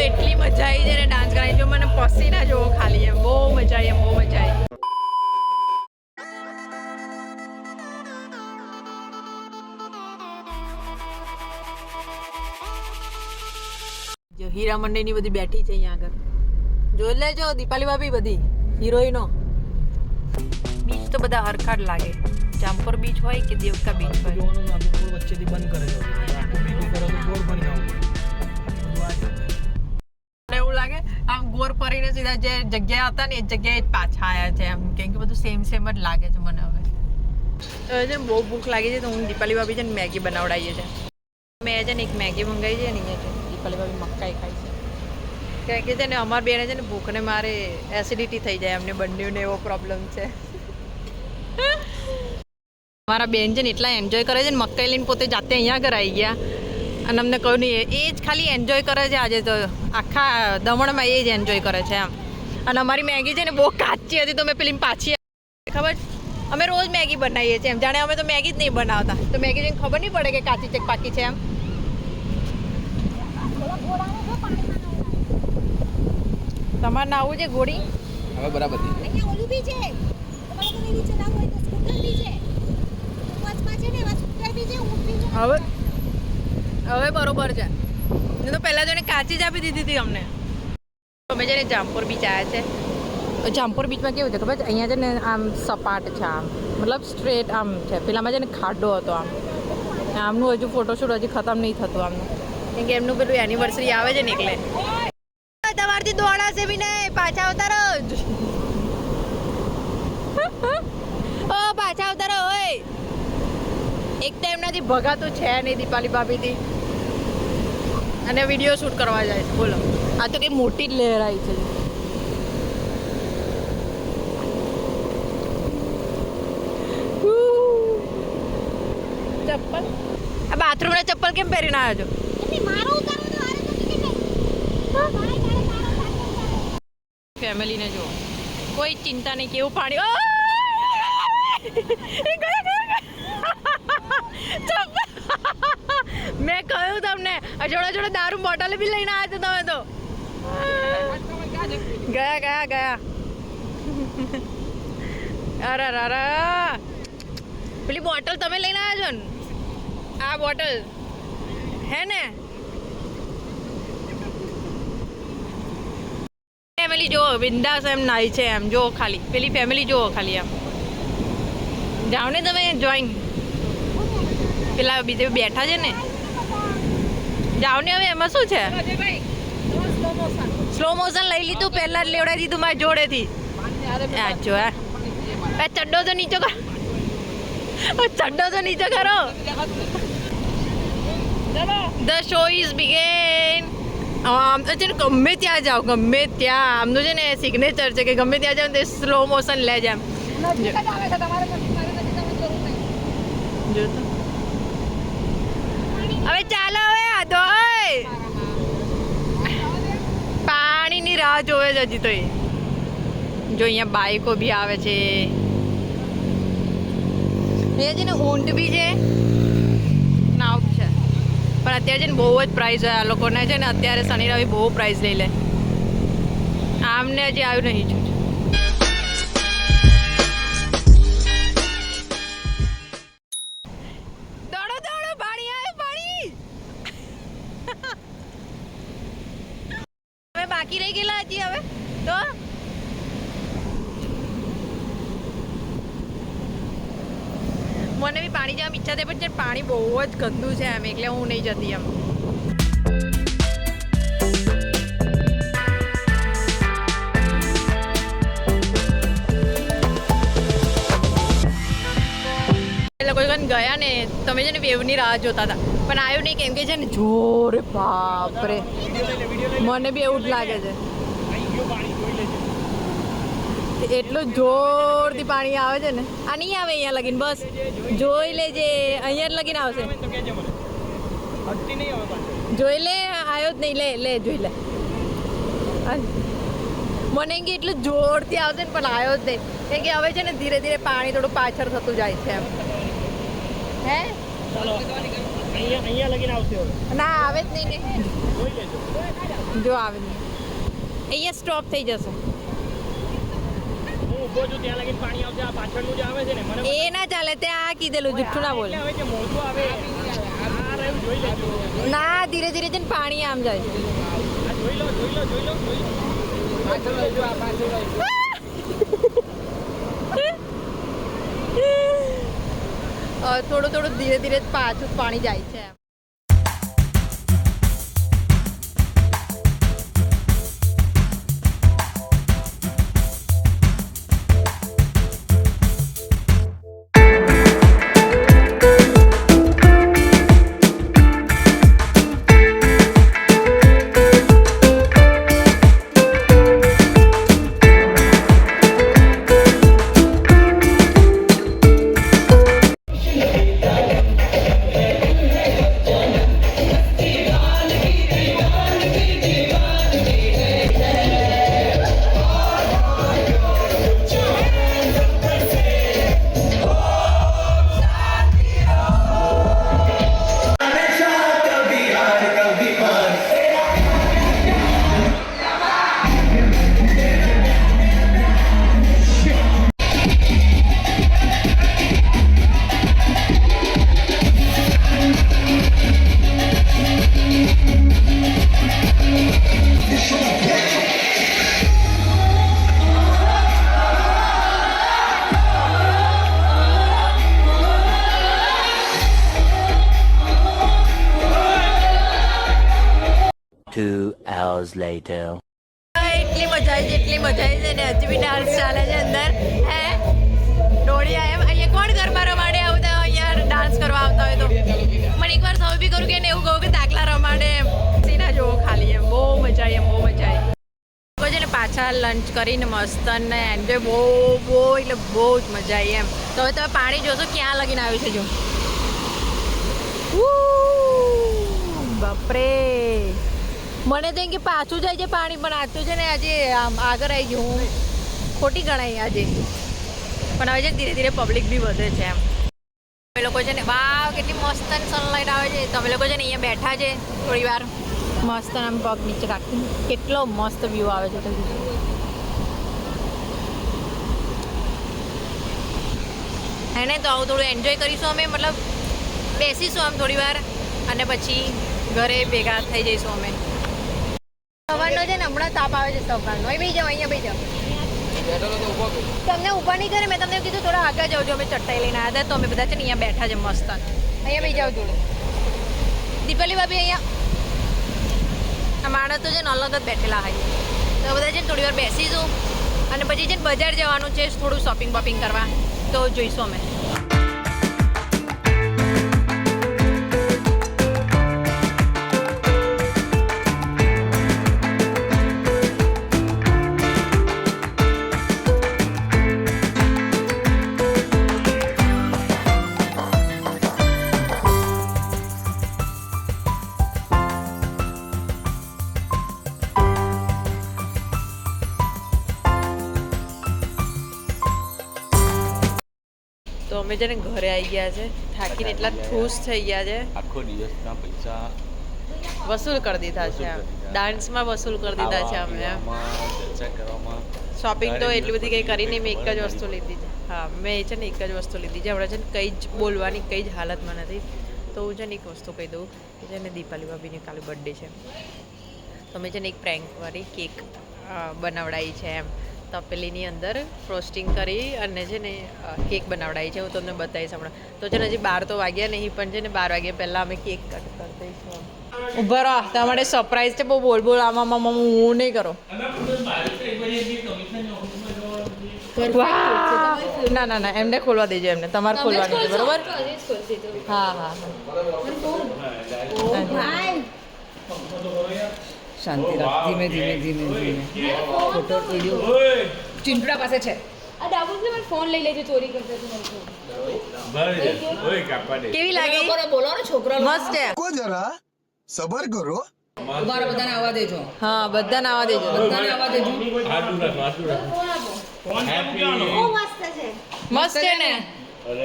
એટલી મજા આવી છે ને ડાન્સ કરવાની. જો મને પસીના જોવો ખાલી એમ બહુ મજા આવી, એમ બહુ મજા આવી. જો હીરા મંડળની બધી બેઠી છે અહીંયા આગળ. જોઈ લેજો દીપાલી ભાભી બધી હિરોઈનો. બીચ તો બધા હરખા જ લાગે. જામપર બીચ હોય કે દેવકા બીચ હોય. વચ્ચેથી બંધ કરે છે. એવું લાગે આમ ગોર ફરીને સીધા જે જગ્યા હતા ને એ જગ્યાએ જ પાછા આવ્યા છે એમ, કેમ કે બધું સેમ સેમ જ લાગે છે મને હવે. છે બહુ ભૂખ લાગી છે તો હું દીપાલી ભાભી છે ને મેગી બનાવડાવીએ છે. મેં છે ને એક મેગી મંગાવી છે ને અહીંયા છે દીપાલી ભાભી મકાઈ ખાય છે. કારણ કે છે ને અમારા બેને છે ને ભૂખને મારે એસિડિટી થઈ જાય, અમને બંનેને એવો પ્રોબ્લેમ છે. મારા બેન છે ને એટલા એન્જોય કરે છે ને મકાઈ લઈને પોતે જાતે અહીંયા આગળ આવી ગયા અને અમને કહ્યું નહીં, એ જ ખાલી એન્જોય કરે છે આજે તો આખા દમણમાં એ જ એન્જોય કરે છે એમ. અને અમારી મેગી છે ને બહુ કાચી હતી તો મેં પેલી પાછી ખબર, અમે રોજ મેગી બનાવીએ છીએ એમ, જાણે અમે તો મેગી જ નહીં બનાવતા, તો મેગી જોઈને ખબર નહીં પડે કે કાચી છે પાકી છે એમ. તમારે નાવું છે ઘોડી હવે બરાબર અહીંયા ઓલું બી છે, તમારે તો નીચે નાવું હોય તો સ્કૂટર બી છે, વચમાં છે ને એમાં સ્કૂટર બી છે, ઊંટ બી છે. હવે બરોબર છે. નહીં તો પહેલાં તો એને કાચી જ આપી દીધી હતી અમને. અમે છે ને જામપુર બીચ આવ્યા છે. જામપુર બીચમાં કેવું છે ખબર છે, અહીંયા છે ને આમ સપાટ છે, આમ મતલબ સ્ટ્રેટ આમ છે. પેલામાં છે ને ખાડો હતો આમ. આમનું હજુ ફોટોશૂટ હજી ખતમ નહીં થતું આમનું, કેમ કે એમનું પેલું એનિવર્સરી આવે છે ને એટલે. તમારથી દોડાશે બી નહીં, પાછા આવતા રહો. ઓ પાછા આવતા રહો. ઓય એક તો એમનાથી ભગાતું છે નહીં દીપાલી ભાભીથી, અને વિડીયો શૂટ કરવા જાય છે. બોલો, આ તો કઈ મોટી જ લહેરાઈ છે. ચપ્પલ, આ બાથરૂમના ચપ્પલ કેમ પહેરીને આવ્યો છો? એટલે મારો ઉતારવો તો હારે તો કે નહીં. ફેમિલીને જો કોઈ ચિંતા નહીં, કેવું પાણી. મેં કહ્યું તમને જોડે જોડે દારૂ બોટલ બી લઈને આવ્યા છો તમે તો. ગયા અરે અરે પેલી બોટલ તમે લઈને આવ્યા છો ને, આ બોટલ હે ને. ફેમિલી જુઓ બિંદાસ એમ નાય છે એમ, જો ખાલી પેલી ફેમિલી જુઓ ખાલી એમ. જાઓ ને તમે જોઈન, પેલા બીજે બેઠા છે ને, જાઓ ને. હવે એમાં શું છે, સ્લો મોશન લઈ લીધું, પહેલા જ લેવડાવી દીધું મારી જોડેથી. જો ચડ્ડો તો નીચે કરો, ચડ્ડો તો નીચે કરો. The show is began. આમ તો છે ને ગમે ત્યાં જાઓ, ગમે ત્યાં આમનું છે ને સિગ્નેચર છે કે ગમે ત્યાં જાઓ તે સ્લો મોશન લે છે એમ. હવે ચાલો, હવે આધો પાણીની રાહ જોવે છે હજી તો. એ જો અહીંયા બાઈકો બી આવે છે, એ છે ને ઊંટ બી છે, નાવ છે. પણ અત્યારે છે ને બહુ જ પ્રાઇસ હોય આ લોકોને છે ને, અત્યારે શનિ રવિ બહુ પ્રાઇસ લઈ લે. આમને હજી આવ્યું નહીં છું. દોડો દોડો, પાણી આવે પાણી. હવે બાકી રહી ગયેલા હજી હવે તો. મને બી પાણી જવાની ઈચ્છા થઈ, પણ પાણી બહુ જ ગંદુ છે એમ, એટલે હું નહીં જતી એમ. કોઈ ગયા ને તમે છે ને વેવની રાહ જોતા હતા, પણ આવ્યું નહીં, કેમ કે છે ને જોરે બાપરે, મને બી એવું જ લાગે છે. એટલું જોરથી પાણી આવે છે ને. આ નહીં આવે અહીંયા લગીને, બસ જોઈ લેજે, અહીંયા જ લગીને આવશે. જોઈ લે, આવ્યો જ નહીં. લે જોઈ લે. મને કે એટલું જોરથી આવશે ને પણ આવ્યો જ નહીં, કેમ કે હવે છે ને ધીરે ધીરે પાણી થોડું પાછળ થતું જાય છે એમ. હે અહીંયા લગીને આવશે હવે ના આવે જ નહીં ને જોઈ લેજો જો આવે નહીં અહીંયા સ્ટોપ થઈ જશે હું ઊભો છું ત્યાં લગીને પાણી આવશે આ પાછળનું જે આવે છે ને મને એ ના ચાલે ત્યાં આ કીધેલું જુઠ્ઠું ના બોલે હવે જે મોટું આવે આ રહ્યું જોઈ લેજો ના ધીરે ધીરે જઈને પાણી આમ જાય આ જોઈ લો પાછળ લઈ આ પાછળ લઈ થોડું થોડું ધીરે ધીરે પાછું પાણી જાય છે એટલી મજા આવી છે ને હજી બી ડાન્સ ચાલે છે અંદર હે દોડિયા એમ અહીંયા કોણ ગરબા રમાડે આવતા અહીંયા ડાન્સ કરવા આવતા હોય તો મને એકવાર સૌ બી કરું કે એવું કહું કે દાખલા રમાડે એમ સીના જોવો ખાલી એમ બહુ મજા આવી લોકો છે ને પાછા લંચ કરીને મસ્ત ને એન્જોય બહુ એટલે બહુ જ મજા આવી એમ તો હવે તમે પાણી જોશો ક્યાં લગીને આવ્યું છે જો બાપરે મને તો એમ કે પાછું જાય છે પાણી પણ આજતું છે ને આજે આમ આગળ આવી ગયું હું ખોટી ગણાઈ આજે પણ હવે છે ધીરે ધીરે પબ્લિક બી વધે છે એમ અમે લોકો છે ને વાવ કેટલી મસ્ત સનલાઇટ આવે છે તમે લોકો છે ને અહીંયા બેઠા છે થોડી વાર મસ્ત આમ પગ નીચે રાખી કેટલો મસ્ત વ્યૂ આવે છે હે ને તો આવું થોડું એન્જોય કરીશું અમે મતલબ બેસીશું આમ થોડી વાર અને પછી ઘરે ભેગા થઈ જઈશું અમે સવારનો છે ને હમણાં તાપ આવે છે સવારનો અહીં જાઓ અહીંયા ભાઈ જાઓ તમને ઊભા નહીં કરે મેં તમને કીધું થોડા આગળ જાઓ અમે ચટ્ટાઈ લઈને આવ્યા હતા તો અમે બધા છે ને અહીંયા બેઠા છે મસ્ત અહીંયા ભાઈ જાઓ થોડું દીપાલી ભાભી અહીંયા આ માણસ તો છે ને અલગ જ બેઠેલા હોય તો બધા છે ને થોડી વાર બેસીશું અને પછી છે ને બજાર જવાનું છે થોડું શોપિંગ બોપિંગ કરવા તો જોઈશું અમે તો અમે છે ને ઘરે આવી ગયા છે થાકીને એટલા ખુશ થઈ ગયા છે આખો દિવસના પૈસા વસૂલ કરી દીધા છે ડાન્સમાં વસૂલ કરી દીધા છે અમે ચર્ચા કરવામાં શોપિંગ તો એટલી બધી કંઈ કરીને મેં એક જ વસ્તુ લીધી છે હા મેં છે ને એક જ વસ્તુ લીધી છે હમણાં છે ને કંઈ જ બોલવાની કંઈ જ હાલતમાં નથી તો હું છે ને એક વસ્તુ કહી દઉં કે છે ને દીપાલી ભાભીની કાલે બર્થડે છે તો મેં છે ને એક પ્રેન્કવાળી કેક બનાવડાવી છે એમ તપેલીની અંદર ફ્રોસ્ટિંગ કરી અને છે ને કેક બનાવડાવી છે હું તમને બતાવીશ હમણાં તો છે ને હજી 12 તો વાગ્યા નહીં પણ છે ને 12 વાગ્યા પહેલાં અમે કેક કટ કરી દઈશું ઉભા રહો તમારે સરપ્રાઈઝ છે બહુ બોલ આમાં હું નહીં કરો ના ના ના એમને ખોલવા દેજો એમને તમારે ખોલવાની છે બરોબર હા હા શાંતિ રાખ ધીમે ધીમે ધીમે ધીમે ફોટો વિડીયો ચિંટડા પાસે છે આ ડાબુ મને ફોન લઈ લેજો ચોરી કરતો કેવી લાગી બોલો ને છોકરા મસ્ત છે को जरा सबर करो ઉભા રહો, બધાને આવવા દેજો હા બધાને આવવા દેજો બધાને આવવા દેજો બહુ મસ્ત છે મસ્ત છે ને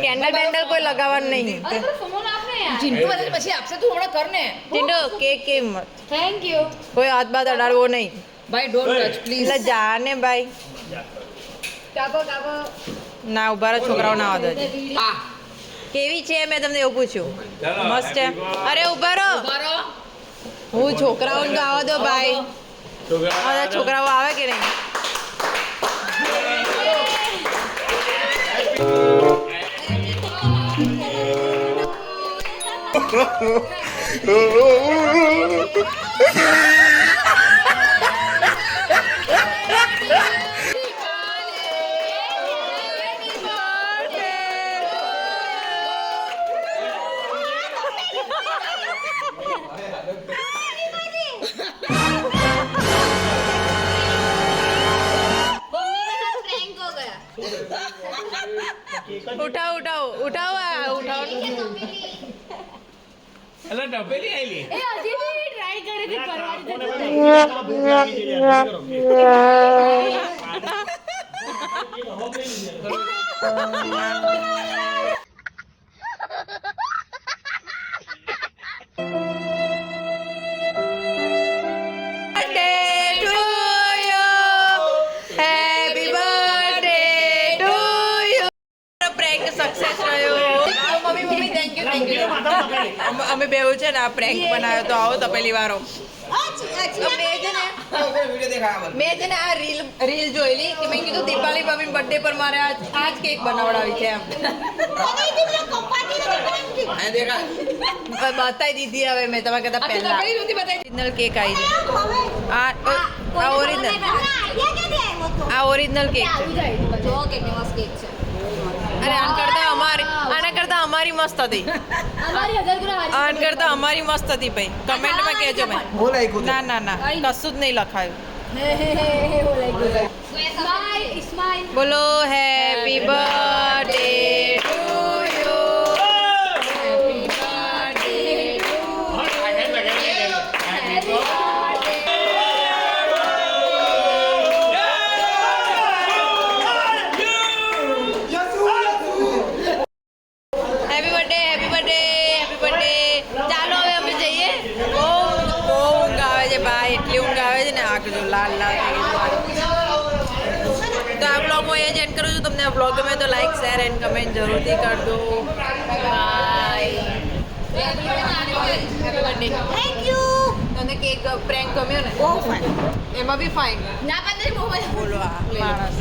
કેન્ડલ બેન્ડલ કોઈ લગાવવાનું નહીં અરે ફોન આપને ચિંટુ વધારે પછી આપશે તું હમણાં કર ને ચિંટુ કેક કેમ મત થેન્ક યુ કોઈ હાથ બાદ અડાડવો નહીં ભાઈ ડોન્ટ ટચ પ્લીઝ એટલે જા ને ભાઈ કાપો કાપો ના ઉભા રહો છોકરાઓ ના આવતા આ કેવી છે મેં તમને એવું પૂછ્યું ચાલો, મસ્ત છે happy birthday. અરે ઉભા રહો બરો હું છોકરાઓને તો આવવા દો ભાઈ બધા છોકરાઓ આવે કે નહીં प्रैंक हो गया ઉઠાવો ઉઠાવો ઉઠાવો આ ઉઠાવો અલા ડબેલી આઈલી ए अजी भी ट्राई करे थे करवाने birthday to you. Happy birthday to you. Prank success રહ્યો. મમ્મી thank you અમે બેવું છે ને આ prank બનાવ્યો તો આવો તપેલી વાળો તો મેં છે ને આ રીલ જોયેલી કે મેં કીધું દીપાલી ભાભી બર્થડે પર મારે આ જ કેક બનાવડાવી છે એમ બતાવી દીધી હવે મેં તમારે કહેતા પહેલા તપેલી નહોતી બતાવી ઓરિજિનલ કેક આવી છે આ ઓરિજિનલ આ ઓરિજિનલ કેક છે જો કેટલી મસ્ત કેક છે અરે આના કરતા અમારી મસ્ત હતી અમારી હજારગુરા આના કરતા અમારી મસ્ત હતી ભાઈ કમેન્ટમાં કહેજો ભાઈ ના કશું જ નહીં લખાયું સ્માઈલ સ્માઈલ બોલો happy birthday to you happy birthday happy birthday ચાલો હવે અમે જઈએ બહુ ઊંઘ આવે છે ભાઈ એટલી ઊંઘ આવે છે ને આંખ જો લાલ લાલ થઈ ગઈ છે. તો આ બ્લોગ હું અહીંયા જ એન્ડ કરું છું તમને આ બ્લોગ ગમે તો લાઈક શેર એન્ડ કમેન્ટ જરૂરથી કરજો bye happy birthday thank you તમને કેક પ્રેન્ક ગમ્યો ને બહુ ફાઇન એમાં બી ફાઇન ના પણ બહુ મજા બોલો આ માણસ